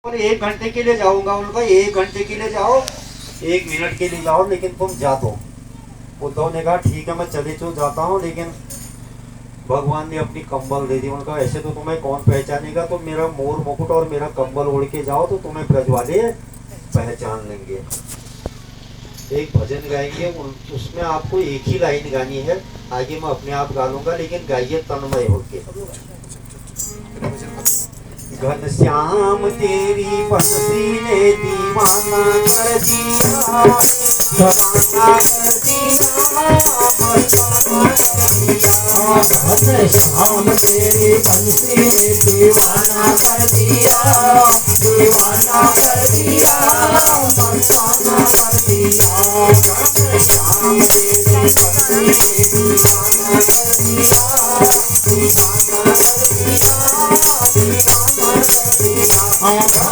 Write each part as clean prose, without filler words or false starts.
बोले 1 घंटे के लिए जाऊंगा। उनका 1 घंटे के लिए जाओ, 1 मिनट के लिए जाओ, लेकिन तुम जा दो। उद्धव ने कहा ठीक है मैं चले तो जाता हूँ, लेकिन भगवान ने अपनी कंबल दे दी। उनका ऐसे तो तुम्हें कौन पहचानेगा, तो मेरा मोर मुकुट और मेरा कंबल ओढ़ के जाओ तो तुम्हें ब्रज वाले पहचान लेंगे। एक भजन गाएंगे, उसमें आपको एक ही लाइन गानी है, आगे मैं अपने आप गा लूंगा, लेकिन गाइए तन्मय होके। घनश्याम तेरी बंसी ने दीवाना कर दिया, दीवाना कर दिया, घनश्याम तेरी बंसी ने दीवाना कर दिया, दीवाना कर दिया, मस्ताना कर दिया। घनश्याम तेरी बंसी ने दीवाना कर दिया, दीवाना कर दिया, दीवाना कर दिया।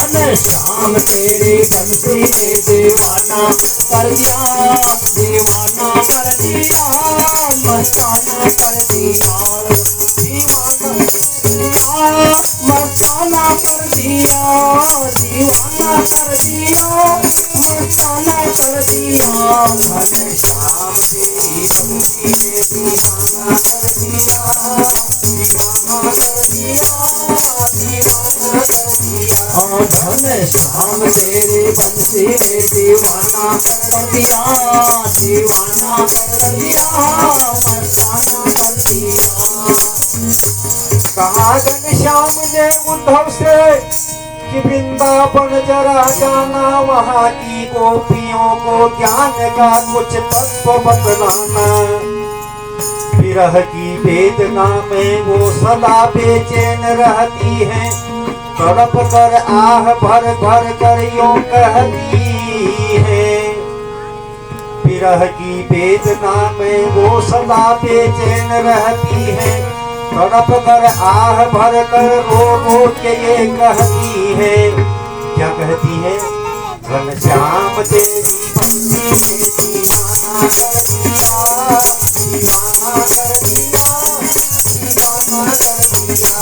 घनश्याम तेरी बंसी ने दीवाना कर दिया, दीवाना कर दिया, मस्ताना कर दिया, दीवाना मस्ताना कर दिया, दीवाना कर दिया, मस्ताना कर दिया। घनश्याम तेरी बंसी ने दीवाना कर दिया, दीवाना कर दिया, दीवाना कर दिया। घनश्याम तेरी बंसी ने दीवाना कर दिया, दीवाना कर दिया, मस्ताना कर दिया। कहा घनश्याम ने उद्धव से कि वृंदावन जरा जाना, वहाँ की गोपियों को ज्ञान का कुछ तत्व बतलाना। विरह की वेदना में वो सदा बेचैन रहती है, तड़प कर आह भर भर कर यूं कहती है। विरह की वेदना में वो सदा बेचैन रहती है, तड़प कर आह भर कर रो रो के ये कहती है। क्या कहती है? घनश्याम तेरी बंसी ने दीवाना कर दिया, दीवाना कर दिया, दीवाना कर दिया।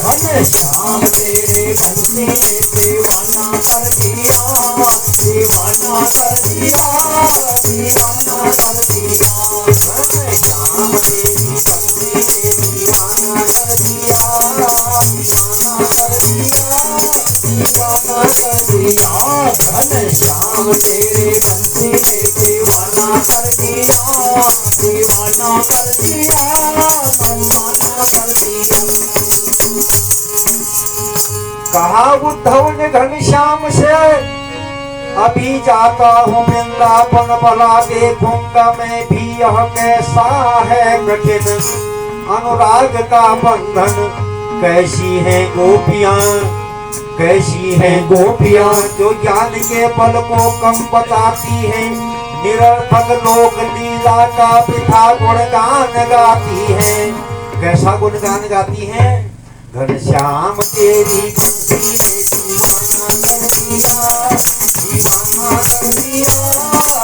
घनश्याम तेरी बंसी ने दीवाना कर दिया, दीवाना कर दिया, दीवाना कर दिया। घनश्याम तेरी बंसी ने दीवाना कर दिया, दीवाना कर दिया, दीवाना कर दिया। घनश्याम तेरी बंसी ने दीवाना कर दिया, दीवाना कर दिया, मस्ताना कर दिया। कहा उद्धव ने घनश्याम से, अभी जाता हूँ वृंदावन, भला देखूंगा मैं भी यह कैसा है कठिन अनुराग का बंधन। कैसी है गोपियां, कैसी है गोपियां जो ज्ञान के बल को कम बताती है, निरर्थक लोक लीला का वृथा गुणगान गाती है। कैसा गुणगान गाती है? घनश्याम तेरी बंसी ने दीवाना कर दिया, दीवाना कर दिया,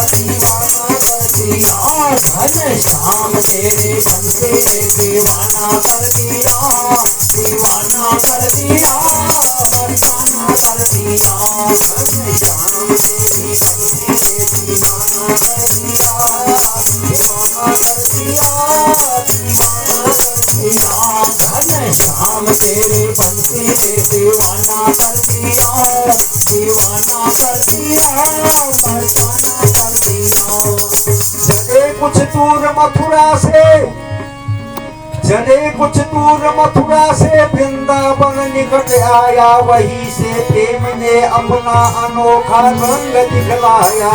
दीवाना कर दिया। घनश्याम तेरी बंसी ने दीवाना कर दिया, दीवाना कर दिया, मस्ताना कर दिया। घनश्याम तेरी बंसी ने दीवाना कर दिया, दीवाना कर दिया, दीवाना कर दिया। घनश्याम तेरी बंसी ने दीवाना कर दिया, दीवाना कर दिया, मस्ताना कर दिया। चले कुछ दूर मथुरा से, चले कुछ दूर मथुरा से, वृंदावन निकट आया, वहीं से प्रेम ने अपना अनोखा रंग दिखलाया।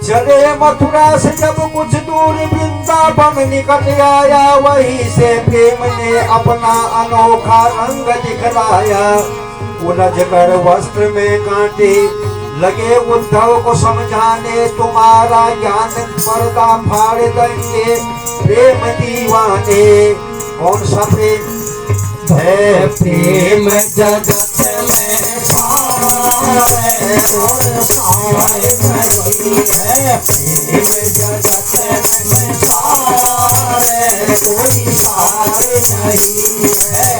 चले मथुरा से जब कुछ दूर, वृंदावन निकट आया, वहीं से प्रेम ने अपना अनोखा रंग दिखलाया। उलझ कर वस्त्र में कांटे लगे उद्धव को समझाने, तुम्हारा ज्ञान पर्दा फाड़ देंगे प्रेम दीवाने। कौन सा प्रेम है? प्रेम जगत में सारे सारे नहीं है, प्रेम जगत में सारे कोई सारे नहीं है।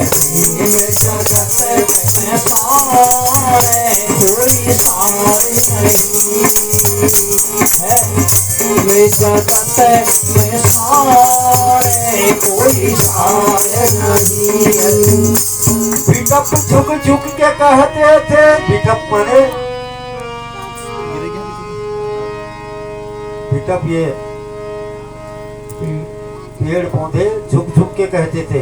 जगत में सारे कोई सारे नहीं। बिटप झुक झुक के कहते थे, बिटप माने बिटप ये पेड़ पौधे झुक झुक के कहते थे,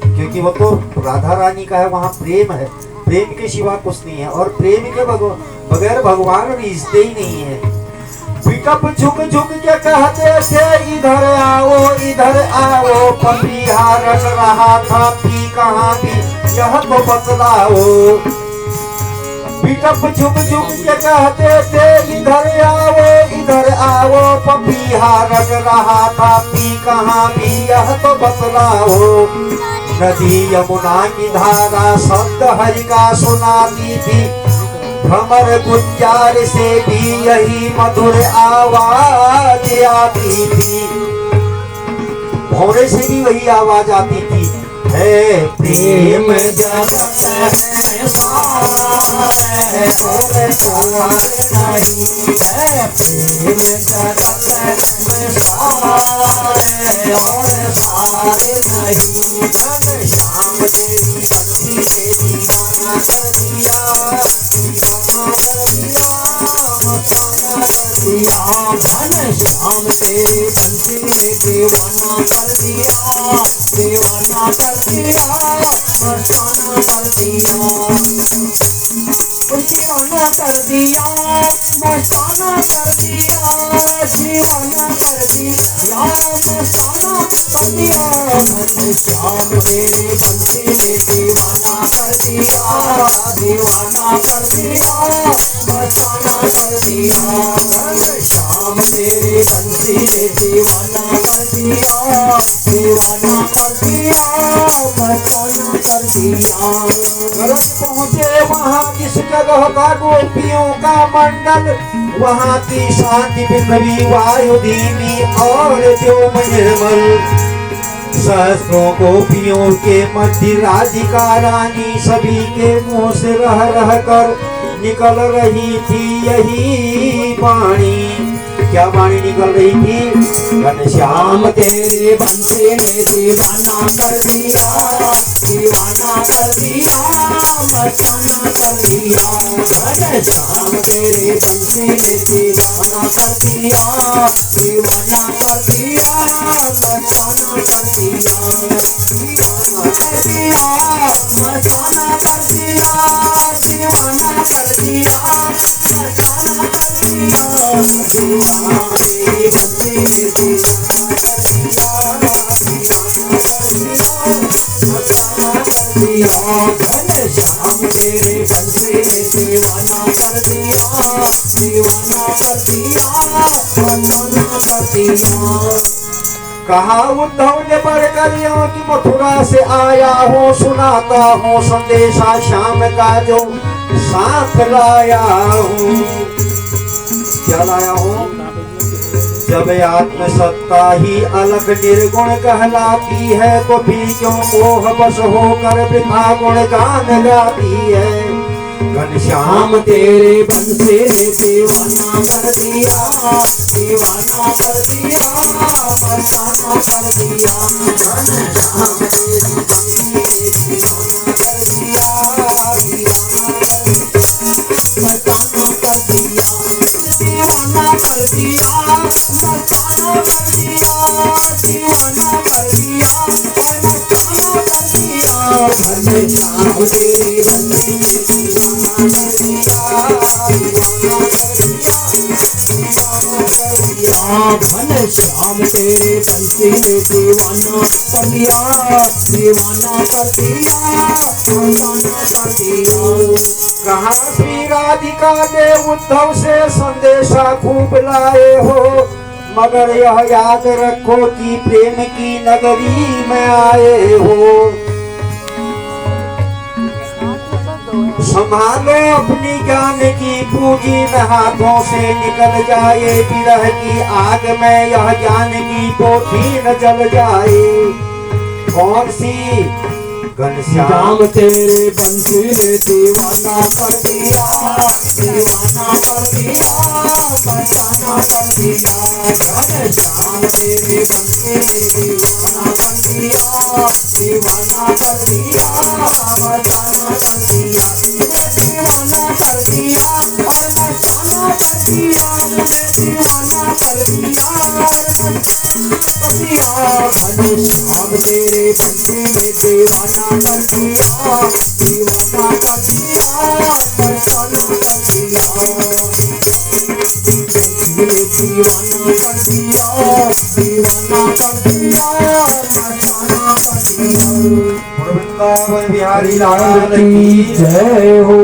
क्योंकि वो तो राधा रानी का है, वहाँ प्रेम है, प्रेम के सिवा कुछ नहीं है, और प्रेम के बगैर भगवान रिश्ते ही नहीं है। बिटप झुक झुक के कहते थे, इधर आओ पपीहा रट रहा था पी कहाँ भी यह तो बतलाओ। बिटप झुक झुक के कहते थे, इधर आओ पपीहा रट रहा था पी कहाँ भी यह तो बतलाओ। नदी यमुना की धारा शब्द हरि का सुनाती थी, भ्रमर गुंजार से भी यही मधुर आवाज आती थी, भौरे से भी वही आवाज आती थी। है प्रेम जगत में सारे और सारे नहीं है। प्रेम जगत में सारे और सारे नहीं। श्याम तेरी बंसी से दीवाना कर दिया, दीवाना कर दिया, मस्ताना कर दिया। घन श्याम तेरी बंसी ने दीवाना कर दिया, दीवाना कर दिया, मस्ताना कर दिया, दीवाना कर दिया, मस्ताना कर दिया, दीवाना कर दिया, मस्ताना कर दिया। घन श्याम तेरे बंसी ने दीवाना कर दिया, दीवाना कर दिया, मस्ताना कर दिया। घन श्याम तेरे बंसी ने दीवाना कर दिया, दीवाना कर दिया, मस्ताना कर दिया। गरज पहुँचे वहाँ जिस जगह का गोपियों का मंडल, वहाँ की शांति पृथ्वी वायु धीमी और व्योम निर्मल। सहस्रों गोपियों के मध्य राधिका रानी सभी के मुंह से रह रह कर निकल रही थी यही वाणी। क्या वाणी निकल रही थी? घनश्याम तेरे बंसी ने दीवाना कर दिया, दीवाना कर दिया, मस्ताना कर दिया। घनश्याम तेरे बंसी ने दीवाना कर दिया, दीवाना कर दिया, मस्ताना कर दिया, दीवाना कर दिया, मस्ताना कर दिया, दीवाना कर दिया, मस्ताना कर दिया। दीवाना तेरी बंसी ने दीवाना कर दिया, दीवाना कर दिया, मस्ताना कर दिया। घनश्याम तेरे बंसी ने दीवाना कर दिया, दीवाना कर दिया, मस्ताना कर दिया। कहा उद्धव ने बढ़कर यों कि मथुरा से आया हूँ, सुनाता हूँ संदेशा श्याम का जो साथ लाया हूँ। क्या लाया हूँ? जब आत्मसत्ता ही अलग निर्गुण कहलाती है, तो फिर क्यों मोह बस होकर वृथा गुण गान गाती है। घनश्याम तेरे बंसी ने दीवाना कर दिया, दीवाना कर दिया, मस्ताना कर दिया। घनश्याम तेरी बंसी ने दीवाना कर दिया, दीवाना कर दिया, मस्ताना कर दिया, दीवाना कर दिया, मस्ताना कर दिया, दीवाना कर दिया, मस्ताना कर दिया। घनश्याम तेरी बंसी ने दीवाना कर दिया, दीवाना कर दिया, दीवाना कर दिया। घनश्याम तेरे बंसी ने दीवाना कर दिया, दीवाना कर दिया, मस्ताना कर दिया। कहाँ श्री राधिका ने उद्धव से संदेशा खूब लाए हो, मगर यह याद रखो कि प्रेम की नगरी में आए हो। संभालो अपनी ज्ञान की पूंजी न हाथों से निकल जाए, विरह की आग में यह ज्ञान की पोथी न जल जाए। कौन सी? घनश्याम श्याम तेरे बंसी ने दीवाना कर दिया, दीवाना कर दिया, मस्ताना कर दिया। घनश्याम तेरे बंसी ने दीवाना कर दिया, दीवाना कर दिया, मस्ताना कर दिया। दीवाना कर दिया और मस्ताना कर दिया, दीवाना कर दिया और मस्ताना कर दिया। घनश्याम तेरे बंसी ने दीवाना कर दिया, दीवाना कर दिया, मस्ताना कर दिया। बंसी ने दीवाना कर दिया, दीवाना कर दिया, मस्ताना कर दिया। वृंदावन बिहारी लाल की जय हो।